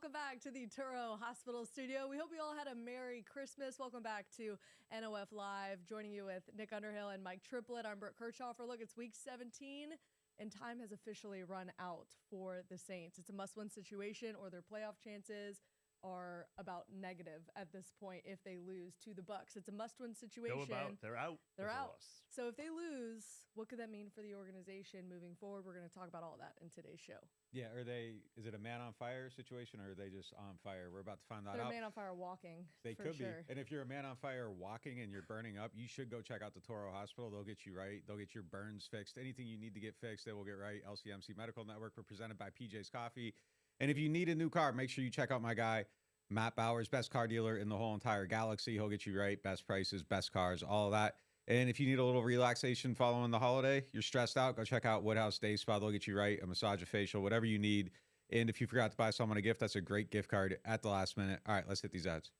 welcome back to the Turo Hospital Studio. We hope you all had a Merry Christmas. Welcome back to NOF Live. Joining you with Nick Underhill and Mike Triplett. I'm Brooke Kershaw for look. It's week 17, and time has officially run out for the Saints. It's a must-win situation, or their playoff chances are about negative at this point if they lose to the Bucs. It's a must-win situation. They're out. They're out. So if they lose, what could that mean for the organization moving forward? We're going to talk about all that in today's show. Yeah, is it a man on fire situation, or are they just on fire? We're about to find that out. They're a man on fire walking. They could be. And if you're a man on fire walking and you're burning up, you should go check out the Toro Hospital. They'll get you right. They'll get your burns fixed. Anything you need to get fixed, they will get right. LCMC Medical Network. We're presented by PJ's Coffee. And if you need a new car, make sure you check out my guy, Matt Bowers, best car dealer in the whole entire galaxy. He'll get you right. Best prices, best cars, all of that. And if you need a little relaxation following the holiday, you're stressed out, go check out Woodhouse Day Spa. They'll get you right. A massage, a facial, whatever you need. And if you forgot to buy someone a gift, that's a great gift card at the last minute. All right, let's hit these ads.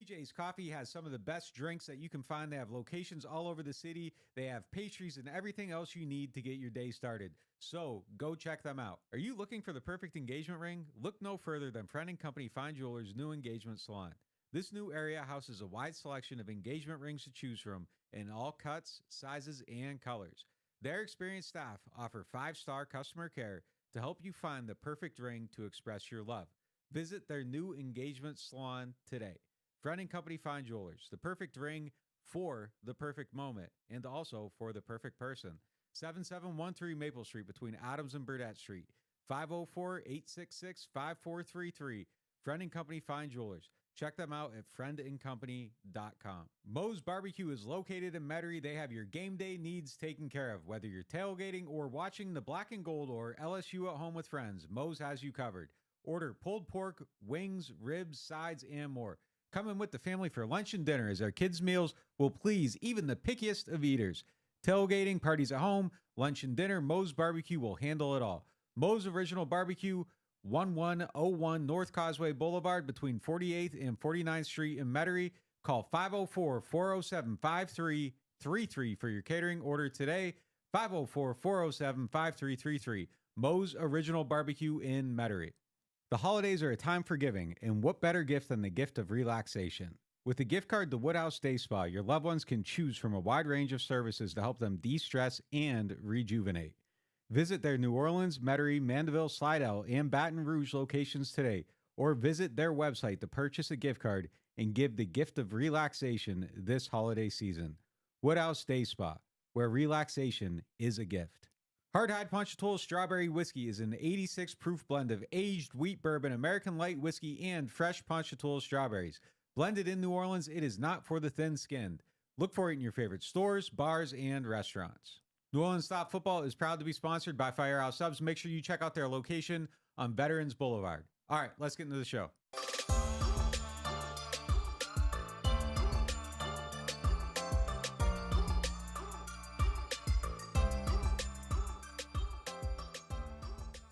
PJ's Coffee has some of the best drinks that you can find. They have locations all over the city. They have pastries and everything else you need to get your day started. So go check them out. Are you looking for the perfect engagement ring? Look no further than Friend & Company Fine Jewelers' new engagement salon. This new area houses a wide selection of engagement rings to choose from in all cuts, sizes, and colors. Their experienced staff offer 5-star customer care to help you find the perfect ring to express your love. Visit their new engagement salon today. Friend & Company Fine Jewelers, the perfect ring for the perfect moment and also for the perfect person. 7713 Maple Street between Adams and Burdett Street. 504-866-5433. Friend & Company Fine Jewelers. Check them out at friendandcompany.com. Moe's Barbecue is located in Metairie. They have your game day needs taken care of. Whether you're tailgating or watching the Black and Gold or LSU at home with friends, Moe's has you covered. Order pulled pork, wings, ribs, sides, and more. Come in with the family for lunch and dinner, as our kids' meals will please even the pickiest of eaters. Tailgating, parties at home, lunch and dinner, Moe's Barbecue will handle it all. Moe's Original Barbecue, 1101 North Causeway Boulevard between 48th and 49th Street in Metairie. Call 504-407-5333 for your catering order today. 504-407-5333. Moe's Original Barbecue in Metairie. The holidays are a time for giving, and what better gift than the gift of relaxation? With a gift card to Woodhouse Day Spa, your loved ones can choose from a wide range of services to help them de-stress and rejuvenate. Visit their New Orleans, Metairie, Mandeville, Slidell, and Baton Rouge locations today, or visit their website to purchase a gift card and give the gift of relaxation this holiday season. Woodhouse Day Spa, where relaxation is a gift. Hard Hide Ponchatoula Strawberry Whiskey is an 86 proof blend of aged wheat bourbon, American light whiskey, and fresh Ponchatoula strawberries. Blended in New Orleans, it is not for the thin-skinned. Look for it in your favorite stores, bars, and restaurants. NewOrleans.Football is proud to be sponsored by Firehouse Subs. Make sure you check out their location on Veterans Boulevard. All right, let's get into the show.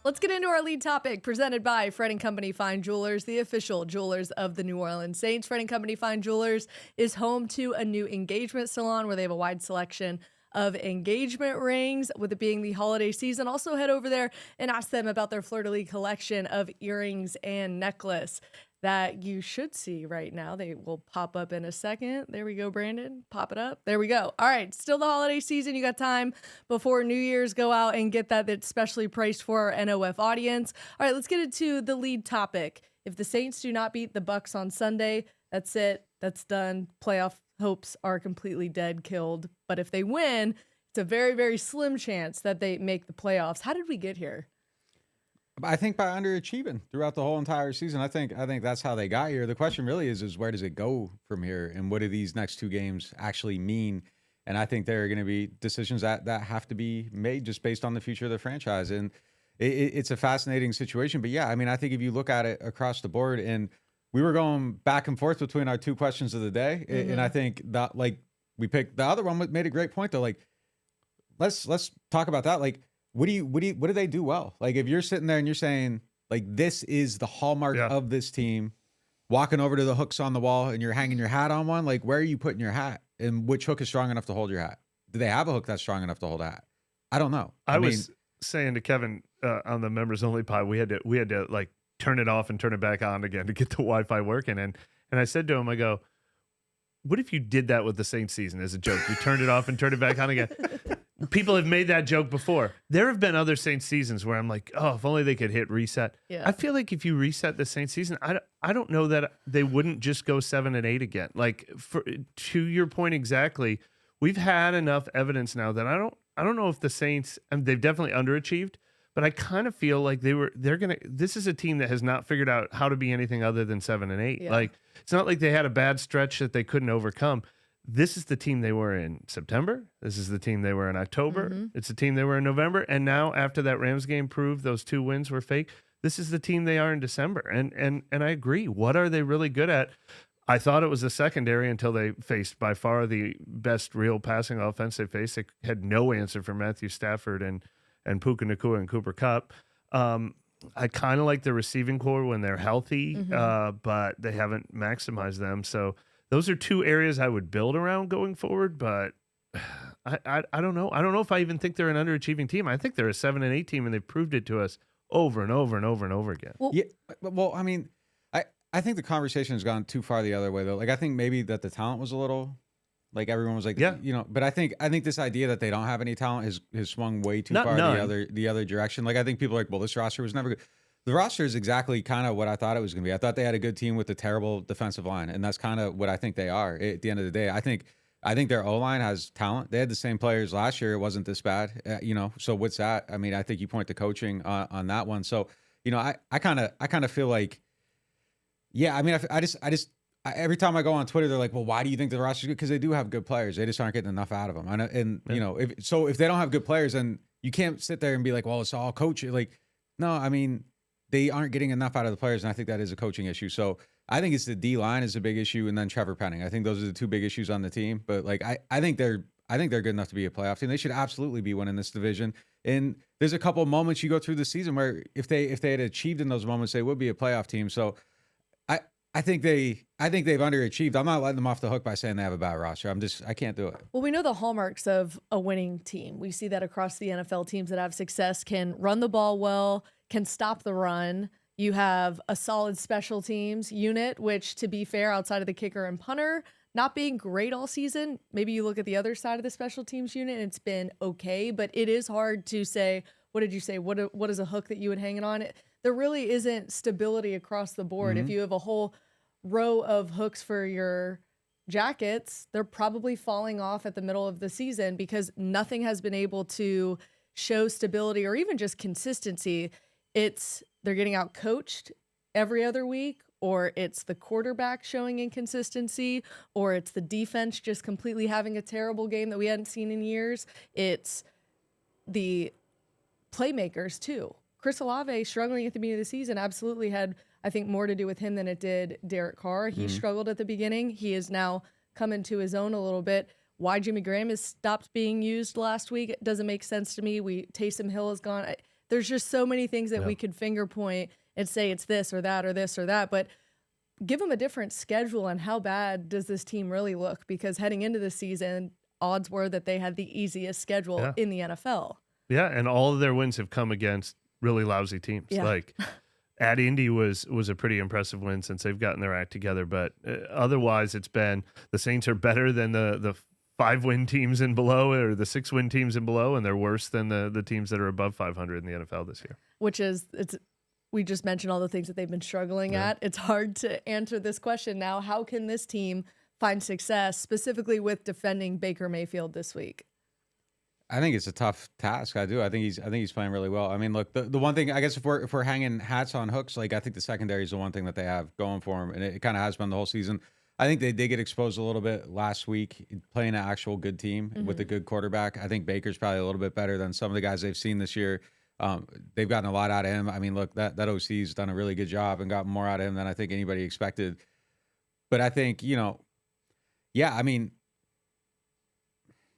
Let's get into our lead topic, presented by Friend & Company Fine Jewelers, the official jewelers of the New Orleans Saints. Friend & Company Fine Jewelers is home to a new engagement salon where they have a wide selection of engagement rings, with it being the holiday season. Also head over there and ask them about their fleur-de-lis collection of earrings and necklace that you should see right now. They will pop up in a second. There we go, Brandon. Pop it up. There we go. All right, still the holiday season. You got time before New Year's. Go out and get that's specially priced for our NOF audience. All right, let's get into the lead topic. If the Saints do not beat the Bucs on Sunday, that's it. That's done. Playoff hopes are completely dead, killed. But if they win, it's a very, very slim chance that they make the playoffs. How did we get here? I think by underachieving throughout the whole entire season. I think that's how they got here. The question really is where does it go from here, and what do these next two games actually mean? And I think there are going to be decisions that have to be made just based on the future of the franchise. And it's a fascinating situation. But yeah, I mean, I think if you look at it across the board, and we were going back and forth between our two questions of the day, and I think that, like, we picked the other one made a great point though. Like, let's talk about that. Like, what do they do well? Like, if you're sitting there and you're saying, like, this is the hallmark of this team, walking over to the hooks on the wall and you're hanging your hat on one, like, where are you putting your hat, and which hook is strong enough to hold your hat? do they have a hook that's strong enough to hold that? I don't know. I was saying to Kevin on the members only pod, we had to like turn it off and turn it back on again to get the Wi-Fi working. And I said to him, I go, what if you did that with the Saints season as a joke? You turned it off and turned it back on again. People have made that joke before. There have been other Saints seasons where I'm like, oh, if only they could hit reset. Yeah. I feel like if you reset the Saints season, I don't know that they wouldn't just go 7-8 again. Like, to your point exactly, we've had enough evidence now that I don't know if the Saints, and they've definitely underachieved, but I kind of feel like this is a team that has not figured out how to be anything other than 7-8. Yeah. Like, it's not like they had a bad stretch that they couldn't overcome. This is the team they were in September. This is the team they were in October. Mm-hmm. It's the team they were in November. And now, after that Rams game proved those 2 wins were fake, this is the team they are in December. And I agree. What are they really good at? I thought it was the secondary until they faced by far the best real passing offense they faced. They had no answer for Matthew Stafford and Puka Nacua and Cooper Kupp. I kind of like the receiving core when they're healthy, but they haven't maximized them. So those are 2 areas I would build around going forward, but I don't know. I don't know if I even think they're an underachieving team. I think they're a 7-8 team, and they've proved it to us over and over and over and over again. Well, I mean, I think the conversation has gone too far the other way, though. Like, I think maybe that the talent was a little, like, everyone was like, yeah, but I think this idea that they don't have any talent has swung way too far the other direction. Like, I think people are like, well, this roster was never good. The roster is exactly kind of what I thought it was going to be. I thought they had a good team with a terrible defensive line, and that's kind of what I think they are at the end of the day. I think their O-line has talent. They had the same players last year. It wasn't this bad, so what's that? I mean, I think you point to coaching on that one. So, I kind of feel like, yeah, I mean, I just every time I go on Twitter, they're like, well, why do you think the roster's good? Because they do have good players. They just aren't getting enough out of them. If they don't have good players, then you can't sit there and be like, well, it's all coach. Like, no, I mean, they aren't getting enough out of the players, and I think that is a coaching issue. So I think it's the D-line is a big issue, and then Trevor Penning. I think those are the 2 big issues on the team. But like, I think they're good enough to be a playoff team. They should absolutely be winning this division. And there's a couple of moments you go through the season where if they had achieved in those moments, they would be a playoff team. So I think they've underachieved. I'm not letting them off the hook by saying they have a bad roster. I can't do it. Well, we know the hallmarks of a winning team. We see that across the NFL. Teams that have success can run the ball well, can stop the run. You have a solid special teams unit, which, to be fair, outside of the kicker and punter, not being great all season. Maybe you look at the other side of the special teams unit and it's been okay, but it is hard to say, what did you say? What is a hook that you would hang it on? There really isn't stability across the board. Mm-hmm. If you have a whole row of hooks for your Jackets, they're probably falling off at the middle of the season because nothing has been able to show stability or even just consistency. They're getting out coached every other week, or it's the quarterback showing inconsistency, or it's the defense just completely having a terrible game that we hadn't seen in years. It's the playmakers too. Chris Olave struggling at the beginning of the season absolutely had, I think, more to do with him than it did Derek Carr. He struggled at the beginning. He is now come into his own a little bit. Why Jimmy Graham has stopped being used last week, it doesn't make sense to me. Taysom Hill has gone. There's just so many things that we could finger point and say it's this or that or this or that, but give them a different schedule. And how bad does this team really look? Because heading into the season, odds were that they had the easiest schedule in the NFL. Yeah, and all of their wins have come against really lousy teams. Yeah. Like at Indy was a pretty impressive win since they've gotten their act together. But otherwise, it's been the Saints are better than the 5-win teams and below, or the 6-win teams and below, and they're worse than the teams that are above 500 in the NFL this year. We just mentioned all the things that they've been struggling at. It's hard to answer this question now. How can this team find success, specifically with defending Baker Mayfield this week? I think it's a tough task. I do. I think he's playing really well. I mean, look, the one thing, I guess, if we're hanging hats on hooks, like, I think the secondary is the one thing that they have going for them, and it kind of has been the whole season. I think they did get exposed a little bit last week playing an actual good team with a good quarterback. I think Baker's probably a little bit better than some of the guys they've seen this year. They've gotten a lot out of him. I mean, look, that OC's done a really good job and gotten more out of him than I think anybody expected. But I think, I mean,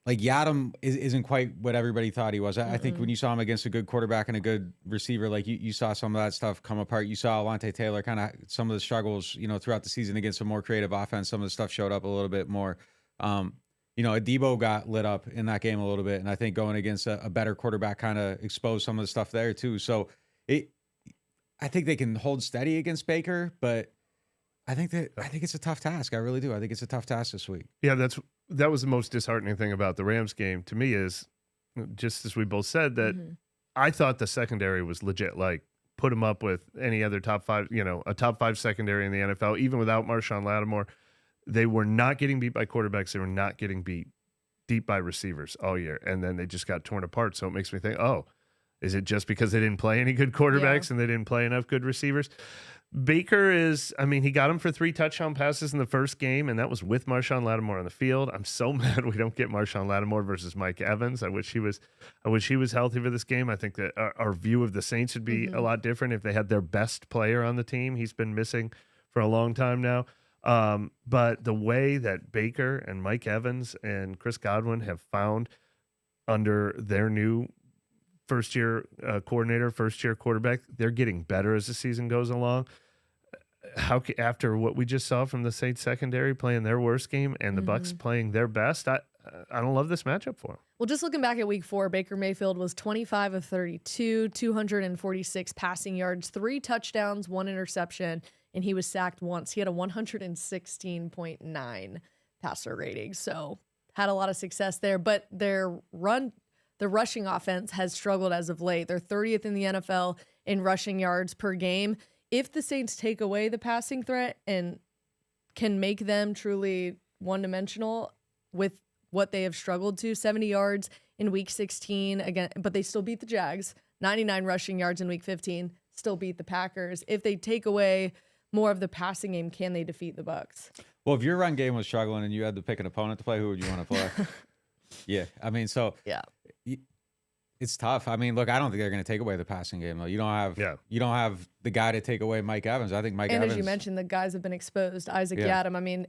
like, Yadam isn't quite what everybody thought he was. I think when you saw him against a good quarterback and a good receiver, like, you saw some of that stuff come apart. You saw Alontae Taylor kind of some of the struggles, throughout the season against a more creative offense. Some of the stuff showed up a little bit more. Adebo got lit up in that game a little bit, and I think going against a better quarterback kind of exposed some of the stuff there too. So I think they can hold steady against Baker, but I think it's a tough task. I really do. I think it's a tough task this week. Yeah, that was the most disheartening thing about the Rams game to me is, just as we both said, that I thought the secondary was legit. Like, put them up with any other top five, a top five secondary in the NFL, even without Marshawn Lattimore. They were not getting beat by quarterbacks. They were not getting beat deep by receivers all year. And then they just got torn apart. So it makes me think, oh, is it just because they didn't play any good quarterbacks and they didn't play enough good receivers? Baker he got him for 3 touchdown passes in the first game, and that was with Marshawn Lattimore on the field. I'm so mad we don't get Marshawn Lattimore versus Mike Evans. I wish he was healthy for this game. I think that our view of the Saints would be a lot different if they had their best player on the team. He's been missing for a long time now. But the way that Baker and Mike Evans and Chris Godwin have found under their new first-year coordinator, first-year quarterback, they're getting better as the season goes along. After what we just saw from the Saints secondary playing their worst game and the Bucs playing their best, I don't love this matchup for them. Well, just looking back at week 4, Baker Mayfield was 25 of 32, 246 passing yards, 3 touchdowns, 1 interception, and he was sacked once. He had a 116.9 passer rating, so had a lot of success there. But the rushing offense has struggled as of late. They're 30th in the NFL in rushing yards per game. If the Saints take away the passing threat and can make them truly one-dimensional with what they have struggled to, 70 yards in week 16, again, but they still beat the Jags, 99 rushing yards in week 15, still beat the Packers. If they take away more of the passing game, can they defeat the Bucs? Well, if your run game was struggling and you had to pick an opponent to play, who would you want to play? Yeah, I mean, so yeah, it's tough. I mean, look, I don't think they're going to take away the passing game though. You don't have the guy to take away Mike Evans. I think Evans. And as you mentioned, the guys have been exposed. Isaac Yiadom. I mean,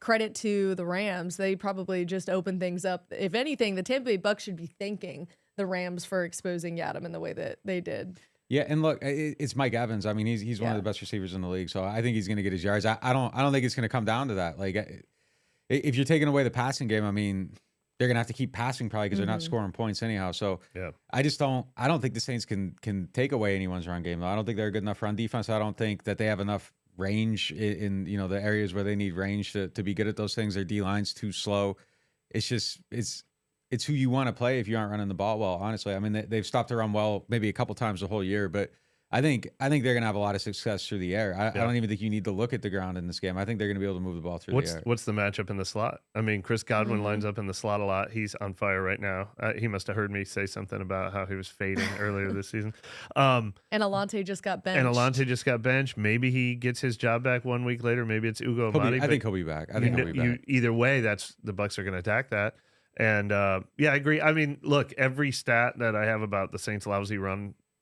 credit to the Rams. They probably just opened things up. If anything, the Tampa Bay Bucs should be thanking the Rams for exposing Yiadom in the way that they did. Yeah, and look, it's Mike Evans. I mean, he's one of the best receivers in the league, so I think he's going to get his yards. I don't think it's going to come down to that. Like, if you're taking away the passing game, I mean, they're going to have to keep passing probably because they're not scoring points anyhow. So I don't think the Saints can take away anyone's run game. I don't think they're a good enough run defense. I don't think that they have enough range in the areas where they need range to be good at those things. Their D-line's too slow. It's just it's who you want to play if you aren't running the ball well, honestly. I mean, they've stopped the run well maybe a couple times the whole year, but I think they're going to have a lot of success through the air. I don't even think you need to look at the ground in this game. I think they're going to be able to move the ball through the air. What's the matchup in the slot? I mean, Chris Godwin lines up in the slot a lot. He's on fire right now. He must have heard me say something about how he was fading earlier this season. And Alante just got benched. Maybe he gets his job back 1 week later. Maybe it's Ugo Amadi. I think he'll be back. Either way, the Bucs are going to attack that. And I agree. I mean, look, every stat that I have about the Saints' lousy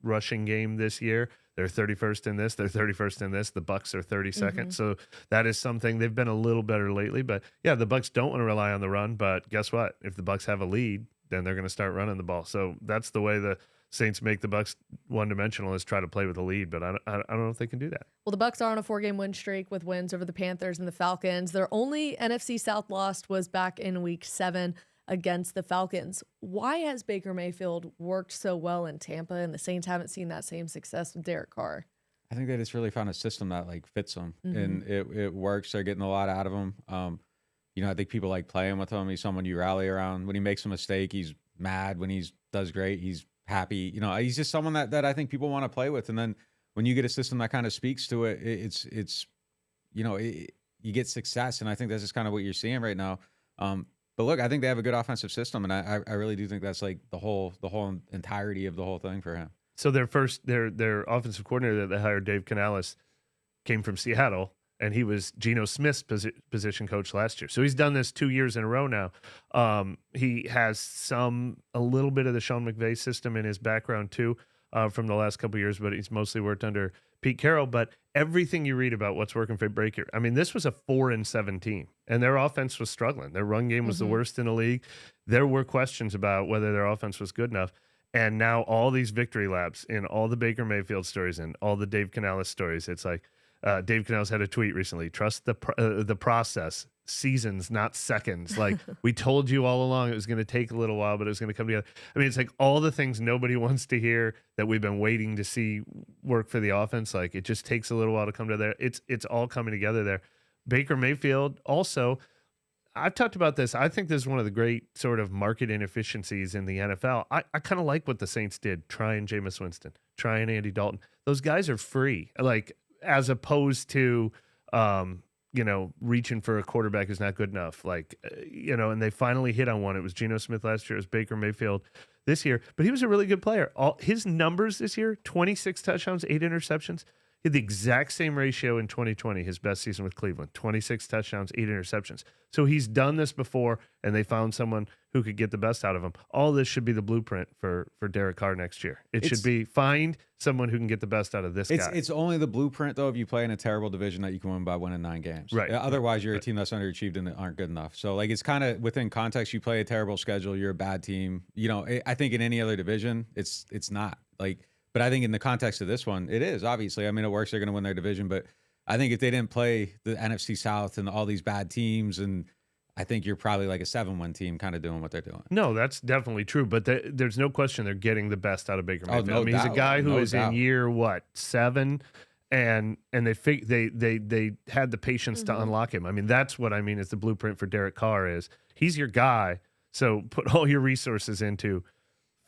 rushing game this year, they're 31st in this, they're 31st in this. The Bucs are 32nd. So that is something. They've been a little better lately, but yeah, the Bucs don't want to rely on the run, but guess what? If the Bucs have a lead, then they're going to start running the ball. So that's the way the Saints make the Bucs one-dimensional, is try to play with a lead, but I don't know if they can do that. Well, the Bucs are on a 4-game win streak with wins over the Panthers and the Falcons. Their only NFC South loss was back in week 7 against the Falcons. Why has Baker Mayfield worked so well in Tampa and the Saints haven't seen that same success with Derek Carr? I think they just really found a system that fits them and it works. They're getting a lot out of him. I think people like playing with him. He's someone you rally around. When he makes a mistake, he's mad. When he does great, he's happy. He's just someone that I think people want to play with. And then when you get a system that kind of speaks to it, you get success. And I think that's just kind of what you're seeing right now. But look, I think they have a good offensive system, and I really do think that's the whole entirety of the whole thing for him. So their offensive coordinator that they hired, Dave Canales, came from Seattle, and he was Geno Smith's position coach last year. So he's done this 2 years in a row now. He has a little bit of the Sean McVay system in his background too, from the last couple of years, but he's mostly worked under Pete Carroll. But everything you read about what's working for Baker, I mean, this was a 4-7 team, and their offense was struggling. Their run game was the worst in the league. There were questions about whether their offense was good enough. And now all these victory laps in all the Baker Mayfield stories and all the Dave Canales stories, it's like Dave Canales had a tweet recently: trust the process, seasons, not seconds. Like we told you all along, it was going to take a little while, but it was going to come together. I mean, it's like all the things nobody wants to hear that we've been waiting to see work for the offense. Like it just takes a little while to come together. It's all coming together there. Baker Mayfield also, I've talked about this. I think this is one of the great sort of market inefficiencies in the NFL. I kind of like what the Saints did, trying Jameis Winston, trying Andy Dalton. Those guys are free, like as opposed to, reaching for a quarterback who's not good enough. Like, and they finally hit on one. It was Geno Smith last year. It was Baker Mayfield this year. But he was a really good player. All his numbers this year, 26 touchdowns, 8 interceptions. He had the exact same ratio in 2020, his best season with Cleveland, 26 touchdowns, 8 interceptions. So he's done this before, and they found someone who could get the best out of him. All this should be the blueprint for Derek Carr next year. It should be find someone who can get the best out of this guy. It's only the blueprint, though, if you play in a terrible division that you can win by winning 9 games. Right. Otherwise, you're a team that's underachieved and aren't good enough. So, like, it's kind of within context. You play a terrible schedule, you're a bad team. I think in any other division, it's not. But I think in the context of this one, it is, obviously. I mean, it works. They're going to win their division. But I think if they didn't play the NFC South and all these bad teams, and I think you're probably like a 7-1 team kind of doing what they're doing. No, that's definitely true. But there's no question they're getting the best out of Baker Mayfield. No He's a guy who is in year, 7? And they had the patience to unlock him. I mean, that's what I mean is the blueprint for Derek Carr is he's your guy. So put all your resources into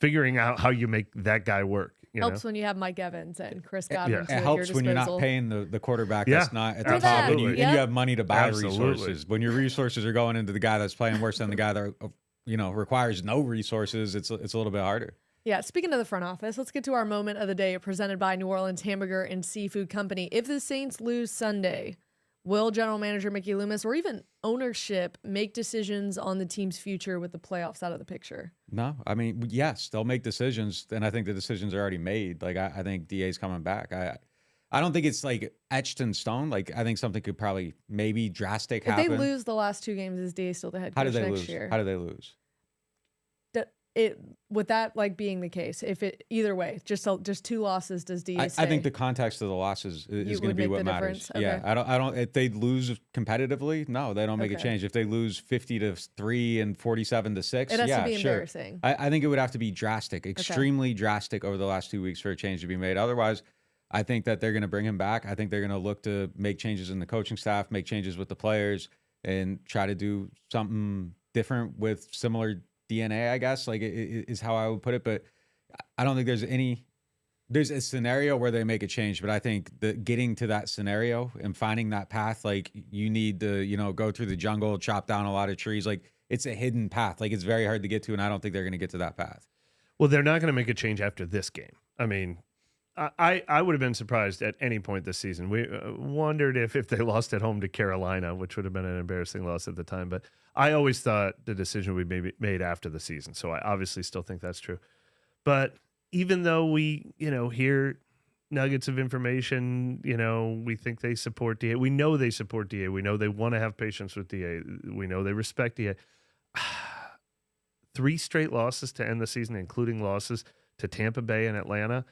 figuring out how you make that guy work. Helps when you have Mike Evans and Chris Godwin. It helps when you're not paying the quarterback that's not at the top, and you have money to buy resources. When your resources are going into the guy that's playing worse than the guy that requires no resources, it's a little bit harder. Yeah, speaking of the front office, let's get to our moment of the day presented by New Orleans Hamburger and Seafood Company. If the Saints lose Sunday, will general manager Mickey Loomis or even ownership make decisions on the team's future with the playoffs out of the picture? No, I mean, yes, they'll make decisions, and I think the decisions are already made. Like, I think DA's coming back. I don't think it's like etched in stone. Like, I think something could probably maybe drastic happen. If they lose the last 2 games, is DA still the head coach next year? How do they lose? With that being the case, if it either way, just 2 losses, does DA say? I think the context of the losses is going to be what matters. Okay. Yeah, I don't. If they lose competitively, no, they don't make a change. If they lose 50-3 and 47-6, it has to be embarrassing. I think it would have to be drastic, extremely drastic over the last 2 weeks for a change to be made. Otherwise, I think that they're going to bring him back. I think they're going to look to make changes in the coaching staff, make changes with the players, and try to do something different with similar DNA, I guess, like is how I would put it. But I don't think there's a scenario where they make a change, but I think getting to that scenario and finding that path, like you need to, go through the jungle, chop down a lot of trees. Like it's a hidden path. Like it's very hard to get to. And I don't think they're going to get to that path. Well, they're not going to make a change after this game. I mean, I would have been surprised at any point this season. We wondered if they lost at home to Carolina, which would have been an embarrassing loss at the time. But I always thought the decision would be made after the season. So I obviously still think that's true. But even though we, hear nuggets of information, we think they support DA. We know they support DA. We know they want to have patience with DA. We know they respect DA. 3 straight losses to end the season, including losses to Tampa Bay and Atlanta.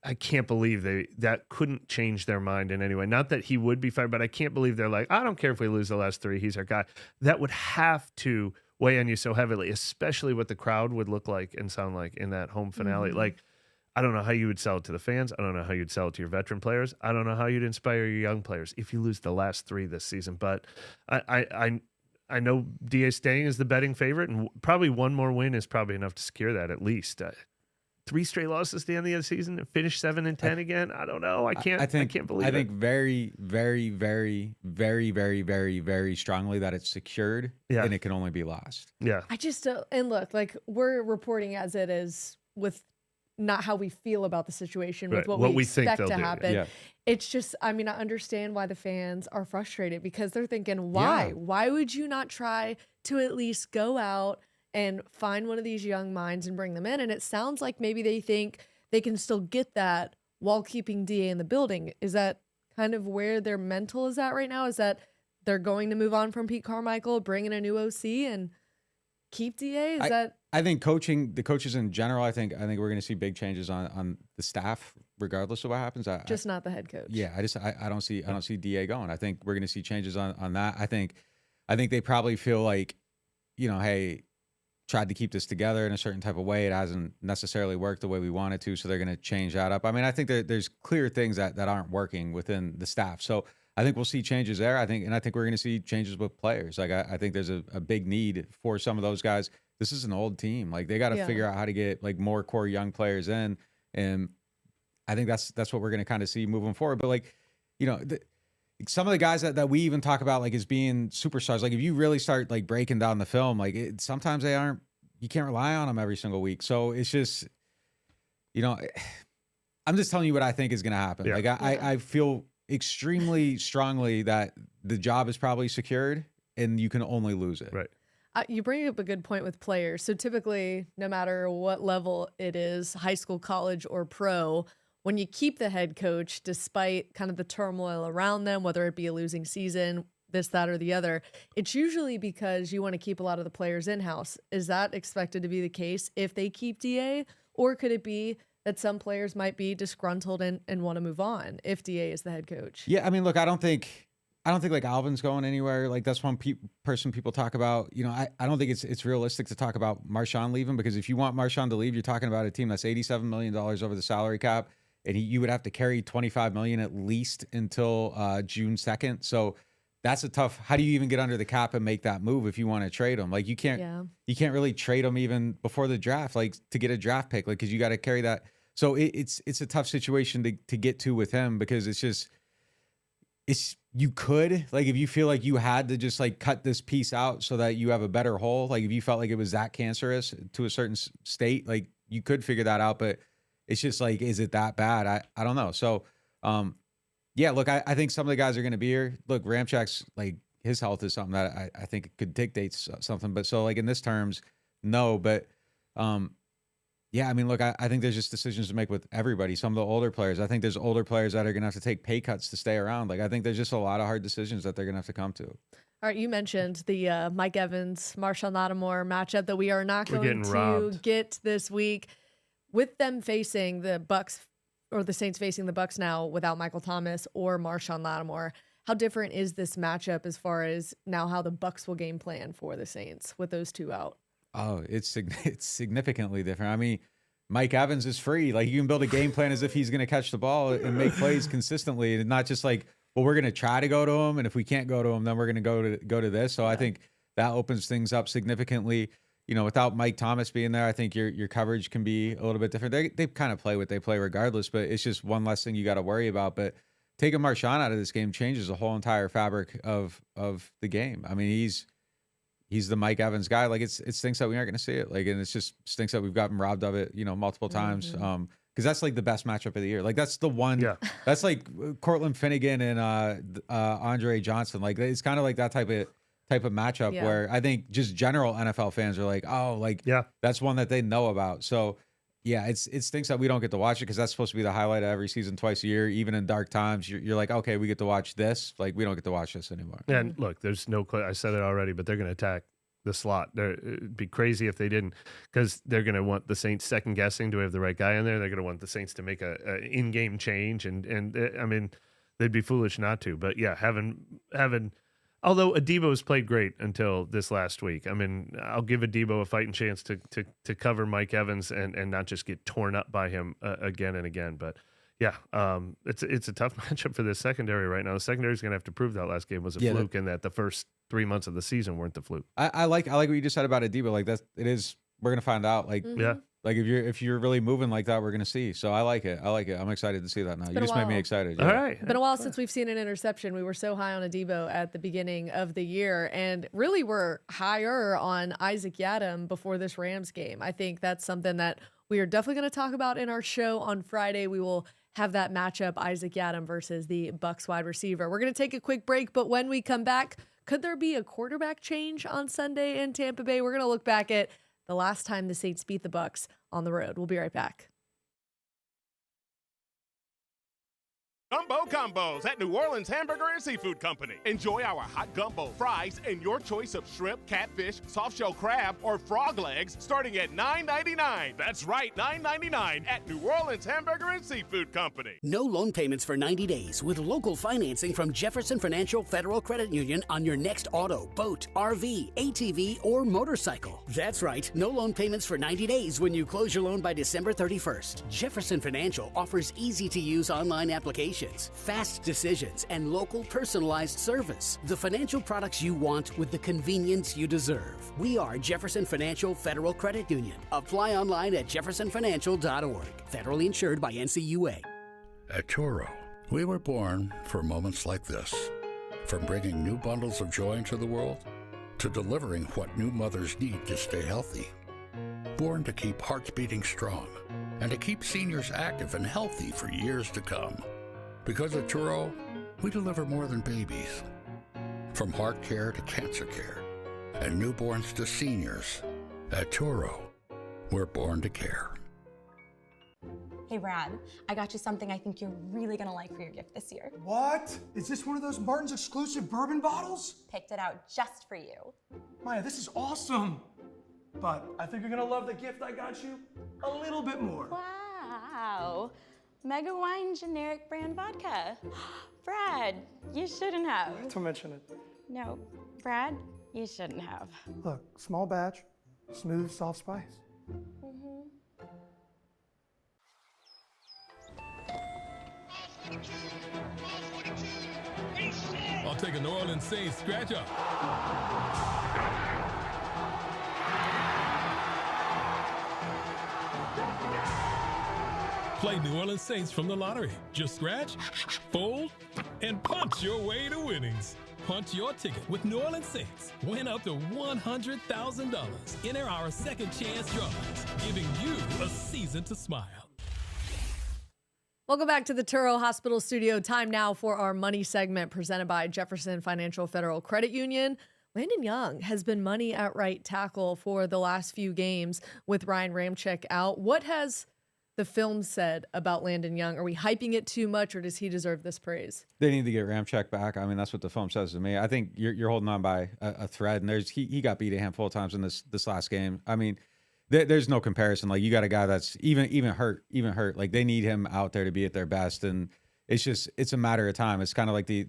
I can't believe that couldn't change their mind in any way. Not that he would be fired, but I can't believe they're like, I don't care if we lose the last 3. He's our guy. That would have to weigh on you so heavily, especially what the crowd would look like and sound like in that home finale. Mm-hmm. Like, I don't know how you would sell it to the fans. I don't know how you'd sell it to your veteran players. I don't know how you'd inspire your young players if you lose the last 3 this season. But I know DA staying is the betting favorite, and probably one more win is probably enough to secure that at least. 3 straight losses at the end of the season and finish 7-10 again. I don't know. I can't believe it. I think very, very, very, very, very, very, very strongly that it's secured and it can only be lost. Yeah. I just and look, like we're reporting as it is with not how we feel about the situation, with what we expect to happen. Yeah. It's just, I mean, I understand why the fans are frustrated because they're thinking, why? Yeah. Why would you not try to at least go out and find one of these young minds and bring them in? And it sounds like maybe they think they can still get that while keeping DA in the building. Is that kind of where their mental is at right now? Is that they're going to move on from Pete Carmichael, bring in a new OC and keep DA? Is that I think the coaches in general, I think we're going to see big changes on the staff, regardless of what happens. Just not the head coach. Yeah, I don't see DA going. I think we're going to see changes on that. I think they probably feel like, hey, tried to keep this together in a certain type of way. It hasn't necessarily worked the way we wanted to, so they're going to change that up. I mean, I think there's clear things that aren't working within the staff. So I think we'll see changes there. I think we're going to see changes with players. Like I think there's a big need for some of those guys. This is an old team. Like they got to figure out how to get like more core young players in, and I think that's what we're going to kind of see moving forward. But like, some of the guys that we even talk about like as being superstars, like if you really start like breaking down the film, like sometimes they aren't. You can't rely on them every single week. So it's just, I'm just telling you what I think is going to happen. Yeah. Like I feel extremely strongly that the job is probably secured, and you can only lose it. Right. You bring up a good point with players. So typically, no matter what level it is, high school, college, or pro, when you keep the head coach, despite kind of the turmoil around them, whether it be a losing season, this, that, or the other, it's usually because you want to keep a lot of the players in-house. Is that expected to be the case if they keep DA? Or could it be that some players might be disgruntled and want to move on if DA is the head coach? Yeah, I mean, look, I don't think like Alvin's going anywhere. Like that's one person people talk about. I don't think it's realistic to talk about Marshawn leaving, because if you want Marshawn to leave, you're talking about a team that's $87 million over the salary cap, and you would have to carry $25 million at least until June 2nd. So that's a tough. How do you even get under the cap and make that move if you want to trade him? Like you can't really trade him even before the draft, like to get a draft pick, like because you got to carry that. So it's a tough situation to get to with him, because you could, like, if you feel like you had to just like cut this piece out so that you have a better whole, like if you felt like it was that cancerous to a certain state, like you could figure that out, but it's just like, is it that bad? I don't know. So, yeah, look, I think some of the guys are going to be here. Look, Ramchak's like his health is something that I think could dictate something, but so like in this terms, no, but, yeah, I mean, look, I think there's just decisions to make with everybody. Some of the older players, I think there's older players that are going to have to take pay cuts to stay around. Like, I think there's just a lot of hard decisions that they're going to have to come to. All right, you mentioned the Mike Evans, Marshawn Lattimore matchup that we are not going to get this week. With them facing the Bucs, or the Saints facing the Bucs now without Michael Thomas or Marshawn Lattimore, how different is this matchup as far as now how the Bucs will game plan for the Saints with those two out? Oh, it's significantly different. I mean, Mike Evans is free. Like, you can build a game plan as if he's going to catch the ball and make plays consistently, and not just like, well, we're going to try to go to him, and if we can't go to him, then we're going to go to this. So I think that opens things up significantly. Without Mike Thomas being there, I think your coverage can be a little bit different. They kind of play what they play regardless, but it's just one less thing you got to worry about. But taking Marshawn out of this game changes the whole entire fabric of the game. I mean, he's the Mike Evans guy. Like, it stinks that we aren't going to see it. Like, and it's just stinks that we've gotten robbed of it, multiple times. Because that's like the best matchup of the year. Like, that's the one. Yeah. That's like Cortland Finnegan and Andre Johnson. Like, it's kind of like that type of matchup where I think just general NFL fans are like, oh, like, that's one that they know about. So yeah, it stinks that we don't get to watch it, because that's supposed to be the highlight of every season twice a year. Even in dark times, you're like, okay, we get to watch this. Like, we don't get to watch this anymore. And look, there's no, I said it already, but they're going to attack the slot. It'd be crazy if they didn't, because they're going to want the Saints second guessing. Do we have the right guy in there? They're going to want the Saints to make a in-game change. And I mean, they'd be foolish not to, but yeah, having, although Adebo's played great until this last week. I mean, I'll give Adebo a fighting chance to cover Mike Evans and not just get torn up by him again and again. But yeah, it's a tough matchup for the secondary right now. The secondary is going to have to prove that last game was a fluke, and that the first 3 months of the season weren't the fluke. I like what you just said about Adebo. Like, we're going to find out. Like, like if you're really moving like that, we're going to see. So I like it. I'm excited to see that now. You just made me excited. All right. It's been a while since we've seen an interception. We were so high on Adebo at the beginning of the year, and really were higher on Isaac Yiadom before this Rams game. I think that's something that we are definitely going to talk about in our show on Friday. We will have that matchup, Isaac Yiadom versus the Bucs wide receiver. We're going to take a quick break, but when we come back, could there be a quarterback change on Sunday in Tampa Bay? We're going to look back at the last time the Saints beat the Bucs on the road. We'll be right back. Gumbo Combos at New Orleans Hamburger and Seafood Company. Enjoy our hot gumbo, fries, and your choice of shrimp, catfish, soft-shell crab, or frog legs starting at $9.99. That's right, $9.99 at New Orleans Hamburger and Seafood Company. No loan payments for 90 days with local financing from Jefferson Financial Federal Credit Union on your next auto, boat, RV, ATV, or motorcycle. That's right, no loan payments for 90 days when you close your loan by December 31st. Jefferson Financial offers easy-to-use online applications, fast decisions, and local personalized service. The financial products you want with the convenience you deserve. We are Jefferson Financial Federal Credit Union. Apply online at jeffersonfinancial.org. Federally insured by NCUA. At Turo, we were born for moments like this. From bringing new bundles of joy into the world to delivering what new mothers need to stay healthy. Born to keep hearts beating strong and to keep seniors active and healthy for years to come. Because at Turo, we deliver more than babies. From heart care to cancer care and newborns to seniors, at Turo, we're born to care. Hey Brad, I got you something I think you're really gonna like for your gift this year. What? Is this one of those Martin's exclusive bourbon bottles? Picked it out just for you. Maya, this is awesome. But I think you're gonna love the gift I got you a little bit more. Wow. Mega Wine generic brand vodka. Brad, you shouldn't have. Don't mention it. No, Brad, you shouldn't have. Look, small batch, smooth, soft spice. I'll take a New Orleans Saints scratch up. Play New Orleans Saints from the lottery. Just scratch, fold, and punch your way to winnings. Punch your ticket with New Orleans Saints. Win up to $100,000. Enter our second chance drawings, giving you a season to smile. Welcome back to the Turo Hospital Studio. Time now for our money segment presented by Jefferson Financial Federal Credit Union. Landon Young has been money at right tackle for the last few games with Ryan Ramczyk out. What has the film said about Landon Young? Are we hyping it too much, or does he deserve this praise? They need to get Ramczyk back. I mean, that's what the film says to me. I think you're holding on by a thread, and he got beat a handful of times in this last game. I mean, there's no comparison. Like, you got a guy that's even hurt. Like, they need him out there to be at their best, and it's a matter of time. It's kind of like the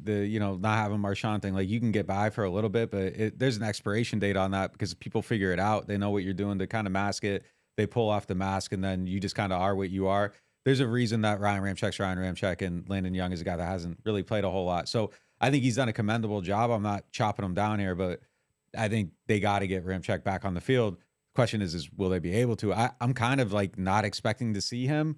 not having Marshawn thing. Like, you can get by for a little bit, but there's an expiration date on that because people figure it out. They know what you're doing to kind of mask it. They pull off the mask, and then you just kind of are what you are. There's a reason that Ryan Ramczyk, and Landon Young is a guy that hasn't really played a whole lot. So I think he's done a commendable job. I'm not chopping him down here, but I think they got to get Ramczyk back on the field. Question is will they be able to? I'm kind of like not expecting to see him,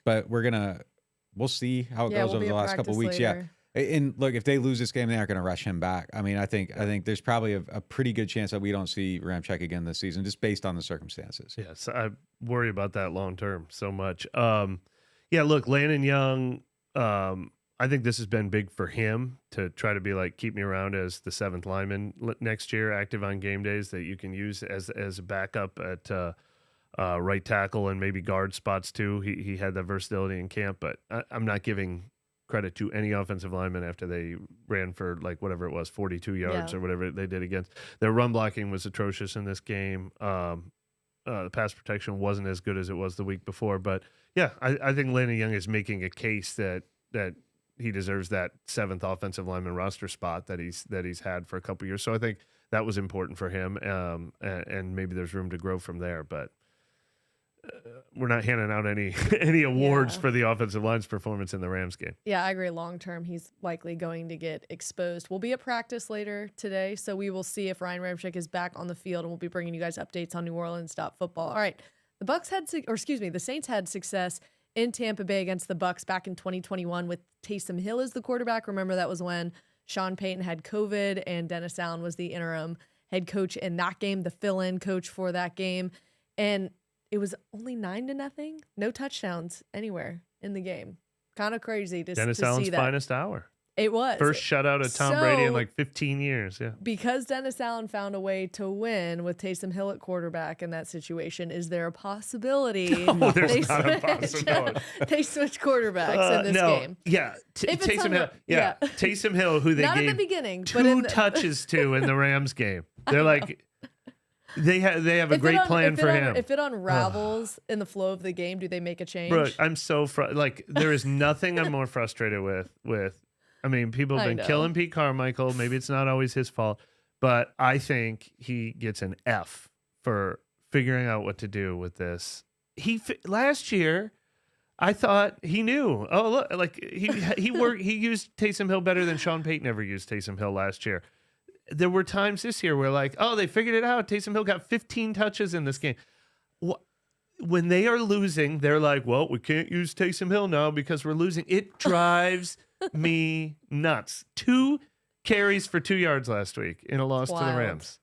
but we'll see how it goes over the last couple of weeks. Later. Yeah. And look, if they lose this game, they aren't going to rush him back. I mean, I think there's probably a pretty good chance that we don't see Ramczyk again this season, just based on the circumstances. Yes, I worry about that long term so much. Yeah, look, Landon Young, I think this has been big for him to try to be like, keep me around as the seventh lineman next year, active on game days that you can use as a backup at right tackle and maybe guard spots too. He had that versatility in camp, but I'm not giving credit to any offensive lineman after they ran for like whatever it was, 42 yards or whatever they did against. Their run blocking was atrocious in this game. The pass protection wasn't as good as it was the week before, but yeah, I think Landon Young is making a case that he deserves that seventh offensive lineman roster spot that he's had for a couple years. So I think that was important for him, and maybe there's room to grow from there. But we're not handing out any awards for the offensive line's performance in the Rams game. Yeah, I agree. Long term, he's likely going to get exposed. We'll be at practice later today, so we will see if Ryan Ramczyk is back on the field, and we'll be bringing you guys updates on NewOrleans.Football. All right, the Saints had success in Tampa Bay against the Bucs back in 2021 with Taysom Hill as the quarterback. Remember, that was when Sean Payton had COVID and Dennis Allen was the interim head coach in that game, the fill-in coach for that game. And it was only 9-0, no touchdowns anywhere in the game. Kind of crazy to Dennis see Allen's that. finest hour. It was. First shutout of Tom Brady in So- like 15 years. Yeah. Because Dennis Allen found a way to win with Taysom Hill at quarterback in that situation, is there a possibility No, there's they not a possibility. they switch quarterbacks in this no. game? Yeah. If it's Taysom on Hill. the- Yeah. yeah. Taysom Hill, who they Not gave in the beginning, but two in the- touches to in the Rams game. They're like, they have a If it great plan if for it him. If it unravels in the flow of the game, do they make a change? Brooke, I'm so like there is nothing I'm more frustrated with. I mean, people have I been know. killing Pete Carmichael. Maybe it's not always his fault, but I think he gets an F for figuring out what to do with this. Last year, I thought he knew. Oh, look, like he worked. He used Taysom Hill better than Sean Payton ever used Taysom Hill last year. There were times this year where like, oh, they figured it out. Taysom Hill got 15 touches in this game. When they are losing, they're like, well, we can't use Taysom Hill now because we're losing. It drives me nuts. 2 carries for 2 yards last week in a loss to the Wild. Rams.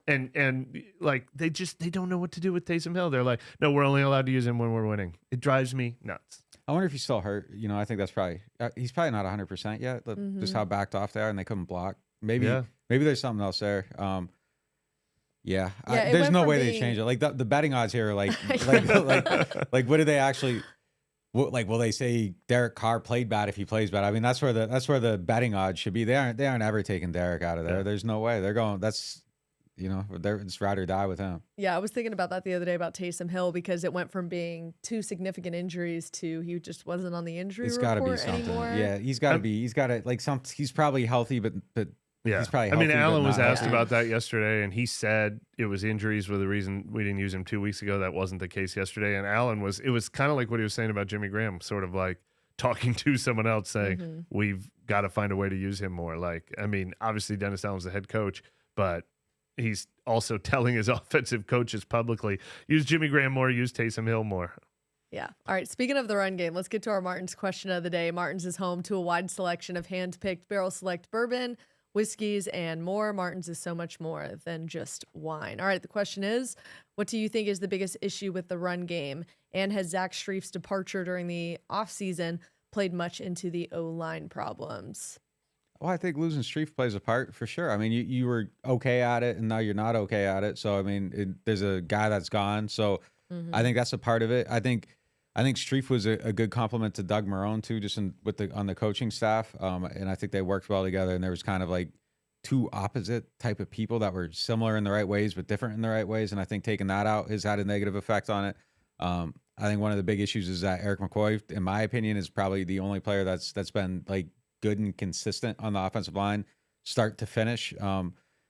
And like they don't know what to do with Taysom Hill. They're like, no, we're only allowed to use him when we're winning. It drives me nuts. I wonder if he's still hurt. You know, I think that's probably he's probably not 100% yet. Just how backed off they are and they couldn't block. Maybe there's something else there. It there's went no from way they being- change it. Like the betting odds here are like what do they actually? Like, will they say Derek Carr played bad if he plays bad? I mean, that's where the betting odds should be. They aren't ever taking Derek out of there. Yeah. There's no way they're going. That's it's ride or die with him. Yeah, I was thinking about that the other day about Taysom Hill because it went from being 2 significant injuries to he just wasn't on the injury It's report got to be something. anymore. Yeah, he's got to be. He's got to like some. He's probably healthy, but Yeah. he's probably. I mean, healthy, but Allen was not asked healthy. about that yesterday, and he said it was injuries were the reason we didn't use him 2 weeks ago. That wasn't the case yesterday. And Allen it was kind of like what he was saying about Jimmy Graham, sort of like talking to someone else saying, we've got to find a way to use him more. Like, I mean, obviously Dennis Allen's the head coach, but he's also telling his offensive coaches publicly, use Jimmy Graham more, use Taysom Hill more. Yeah. All right. Speaking of the run game, let's get to our Martin's question of the day. Martin's is home to a wide selection of hand-picked barrel select bourbon, whiskeys, and more. Martin's is so much more than just wine. All right. The question is, what do you think is the biggest issue with the run game? And has Zach Strief's departure during the offseason played much into the O-line problems? Well, I think losing Strief plays a part for sure. I mean, you were okay at it, and now you're not okay at it. So, I mean, there's a guy that's gone. So, I think that's a part of it. I think Strief was a good compliment to Doug Marrone too, just on the coaching staff. And I think they worked well together. And there was kind of like 2 opposite type of people that were similar in the right ways, but different in the right ways. And I think taking that out has had a negative effect on it. I think one of the big issues is that Eric McCoy, in my opinion, is probably the only player that's been like good and consistent on the offensive line, start to finish.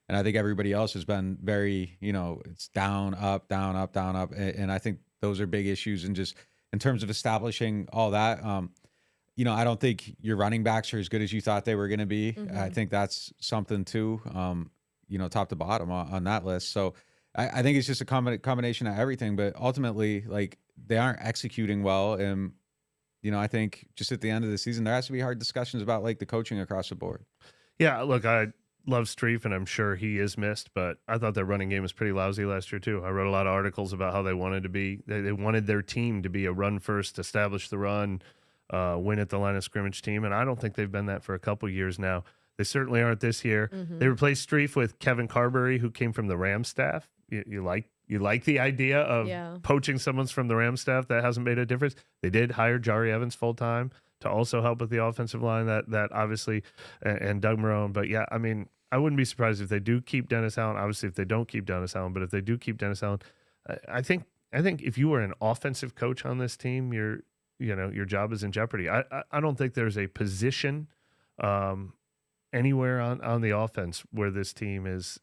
And I think everybody else has been very, it's down, up, down, up, down, up. And I think those are big issues. And just in terms of establishing all that, I don't think your running backs are as good as you thought they were going to be. I think that's something too, top to bottom on that list. So I think it's just a combination of everything. But ultimately, like, they aren't executing well. And, I think just at the end of the season, there has to be hard discussions about like the coaching across the board. Yeah, look, I love Strief, and I'm sure he is missed, but I thought their running game was pretty lousy last year too. I wrote a lot of articles about how they wanted to be. They wanted their team to be a run first, establish the run, win at the line of scrimmage team, and I don't think they've been that for a couple years now. They certainly aren't this year. They replaced Strief with Kevin Carberry, who came from the Rams staff. You like the idea of poaching someone from the Rams staff? That hasn't made a difference. They did hire Jari Evans full time to also help with the offensive line. That obviously, and Doug Marrone. But yeah, I mean, I wouldn't be surprised if they do keep Dennis Allen. Obviously, if they don't keep Dennis Allen, but if they do keep Dennis Allen, I think if you were an offensive coach on this team, your job is in jeopardy. I don't think there's a position anywhere on the offense where this team is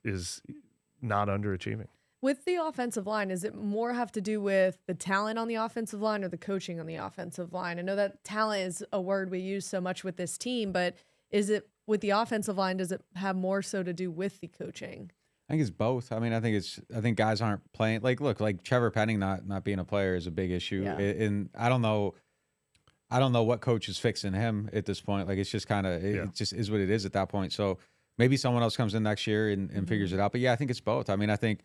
not underachieving. With the offensive line, does it more have to do with the talent on the offensive line or the coaching on the offensive line? I know that talent is a word we use so much with this team, but is it with the offensive line, does it have more so to do with the coaching? I think it's both. I mean, I think guys aren't playing. Like, look, like Trevor Penning not being a player is a big issue. Yeah. And I don't know what coach is fixing him at this point. Like, it's just kind of, it just is what it is at that point. So maybe someone else comes in next year and figures it out. But yeah, I think it's both. I mean, I think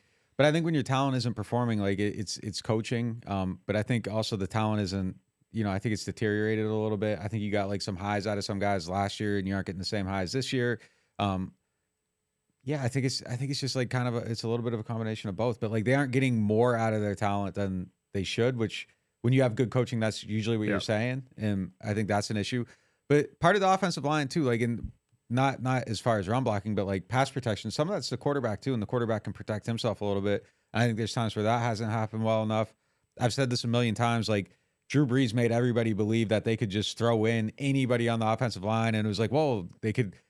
when your talent isn't performing, like it's coaching. But I think also the talent isn't I think it's deteriorated a little bit. I think you got like some highs out of some guys last year, and you aren't getting the same highs this year. Yeah, I think it's just like it's a little bit of a combination of both. But like they aren't getting more out of their talent than they should. Which when you have good coaching, that's usually what you're saying, and I think that's an issue. But part of the offensive line too, like not as far as run blocking, but like pass protection. Some of that's the quarterback too, and the quarterback can protect himself a little bit. And I think there's times where that hasn't happened well enough. I've said this a million times, like Drew Brees made everybody believe that they could just throw in anybody on the offensive line. And it was like, well,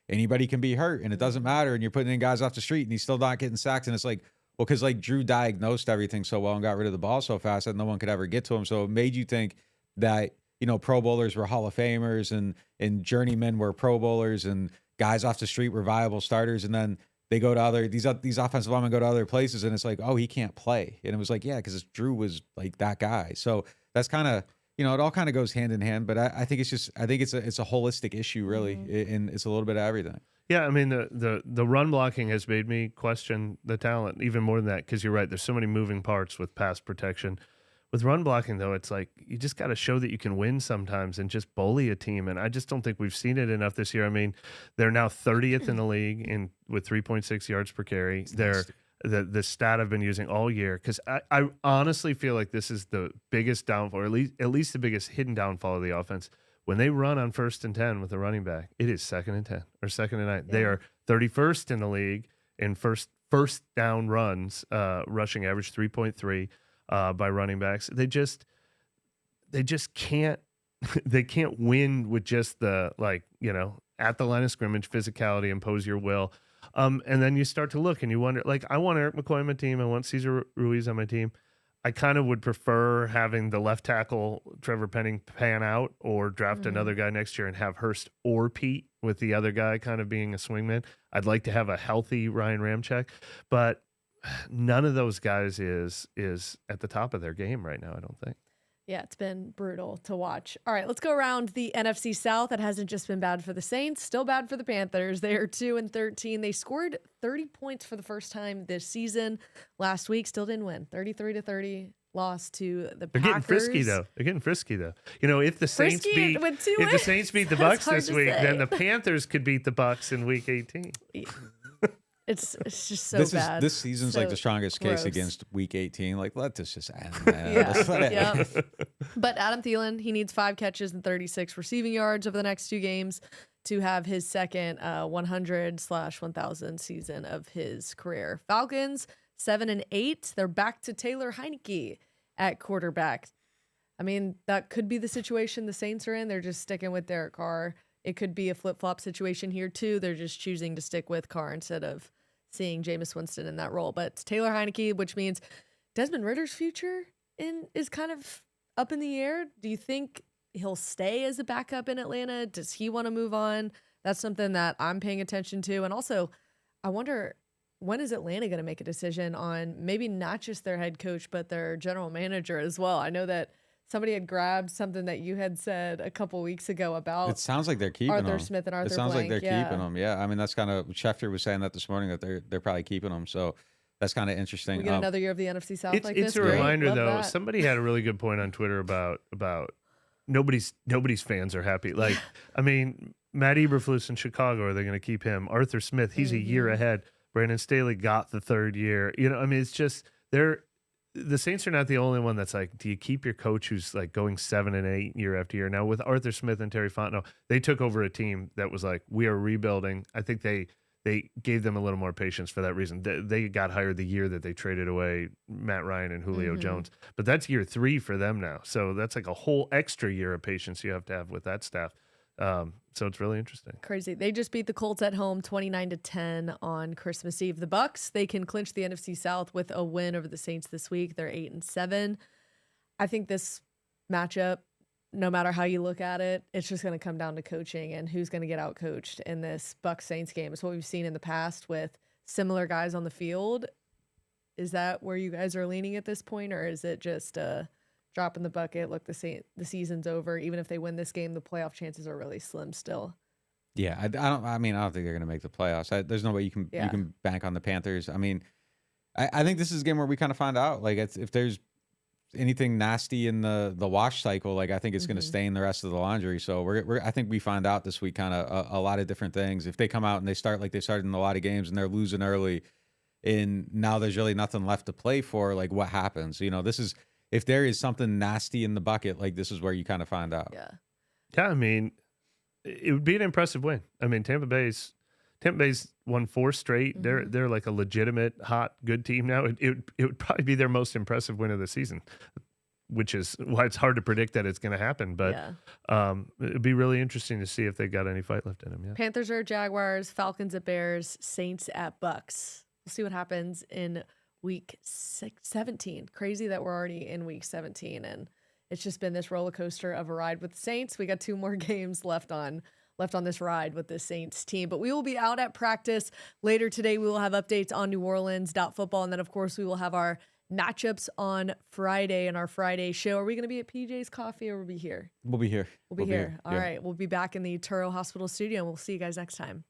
anybody can be hurt and it doesn't matter. And you're putting in guys off the street and he's still not getting sacked. And it's like, well, because like Drew diagnosed everything so well and got rid of the ball so fast that no one could ever get to him. So it made you think that, Pro Bowlers were Hall of Famers and journeymen were Pro Bowlers and guys off the street were viable starters. And then they go to these offensive linemen go to other places and it's like, oh, he can't play. And it was like, yeah, because Drew was like that guy. So that's kind of, it all kind of goes hand in hand. But I think it's a holistic issue really. And it's a little bit of everything. Yeah, I mean, the run blocking has made me question the talent even more than that because you're right. There's so many moving parts with pass protection. With run blocking, though, it's like you just got to show that you can win sometimes and just bully a team. And I just don't think we've seen it enough this year. I mean, they're now 30th in the league with 3.6 yards per carry. They're the stat I've been using all year because I honestly feel like this is the biggest downfall, or at least the biggest hidden downfall of the offense. When they run on 1st and 10 with a running back, it is 2nd and 10 or 2nd and 9. Yeah. They are 31st in the league in first down runs, rushing average 3.3. By running backs. They just can't win with just the at the line of scrimmage physicality, impose your will. And then you start to look and you wonder, like, I want Eric McCoy on my team. I want Cesar Ruiz on my team. I kind of would prefer having the left tackle Trevor Penning pan out or draft another guy next year and have Hurst or Pete with the other guy kind of being a swingman. I'd like to have a healthy Ryan Ramczyk, but none of those guys is at the top of their game right now, I don't think. Yeah, it's been brutal to watch. All right, let's go around the NFC South. It hasn't just been bad for the Saints, still bad for the Panthers. They are 2-13. They scored 30 points for the first time this season. Last week, still didn't win. 33-30 loss to the Packers. They're getting frisky though. If the Saints beat the Bucs this week, then the Panthers could beat the Bucs in week 18. Yeah. It's just so bad. This season's like the strongest case against week 18. Like, let this just end, man. Yeah. But Adam Thielen, he needs 5 catches and 36 receiving yards over the next 2 games to have his second 100/1000 season of his career. Falcons 7-8. They're back to Taylor Heineke at quarterback. I mean, that could be the situation the Saints are in. They're just sticking with Derek Carr. It could be a flip-flop situation here too. They're just choosing to stick with Carr instead of seeing Jameis Winston in that role. But it's Taylor Heineke, which means Desmond Ritter's future is kind of up in the air. Do you think he'll stay as a backup in Atlanta? Does he want to move on? That's something that I'm paying attention to. And also, I wonder, when is Atlanta going to make a decision on maybe not just their head coach, but their general manager as well? I know that somebody had grabbed something that you had said a couple weeks ago about. It sounds like they're keeping Arthur Smith and Arthur. It sounds Blank. like they're keeping them. Yeah, I mean that's kind of Schefter was saying that this morning that they're probably keeping them. So that's kind of interesting. We get another year of the NFC South like this. It's a reminder though. Somebody had a really good point on Twitter about nobody's fans are happy. Like, I mean, Matt Eberflus in Chicago, are they going to keep him? Arthur Smith, he's a year ahead. Brandon Staley got the 3rd year. I mean, it's just the Saints are not the only one that's like, do you keep your coach who's like going 7-8 year after year? Now with Arthur Smith and Terry Fontenot, they took over a team that was like, we are rebuilding. I think they gave them a little more patience for that reason. They got hired the year that they traded away Matt Ryan and Julio Jones, but that's year 3 for them now. So that's like a whole extra year of patience you have to have with that staff. So it's really interesting. Crazy. They just beat the Colts at home 29-10 on Christmas Eve. The Bucs, they can clinch the NFC South with a win over the Saints this week. They're 8-7. I think this matchup, no matter how you look at it, it's just going to come down to coaching and who's going to get out coached in this Bucs Saints game. It's what we've seen in the past with similar guys on the field. Is that where you guys are leaning at this point, or is it just drop in the bucket? Look, the season's over. Even if they win this game, the playoff chances are really slim still. Yeah, I don't think they're going to make the playoffs. There's no way you can bank on the Panthers. I mean, I think this is a game where we kind of find out. Like, if there's anything nasty in the wash cycle, like I think it's going to stain the rest of the laundry. So I think we find out this week kind of a lot of different things. If they come out and they start like they started in a lot of games and they're losing early, and now there's really nothing left to play for, like what happens? You know, this is, if there is something nasty in the bucket, like this is where you kind of find out. Yeah. Yeah, I mean, it would be an impressive win. I mean, Tampa Bay's won 4 straight. They're like a legitimate, hot, good team now. It would probably be their most impressive win of the season, which is why it's hard to predict that it's going to happen. But it'd be really interesting to see if they got any fight left in them. Yeah. Panthers are Jaguars, Falcons at Bears, Saints at Bucs. We'll see what happens in week 17. Crazy that we're already in week 17, and it's just been this roller coaster of a ride with the Saints. We got 2 more games left on this ride with the Saints team. But we will be out at practice later today. We will have updates on NewOrleans.Football. And then, of course, we will have our matchups on Friday in our Friday show. Are we going to be at PJ's Coffee or will we be here? We'll be here. We'll be here. All right. We'll be back in the Turo Hospital studio, and we'll see you guys next time.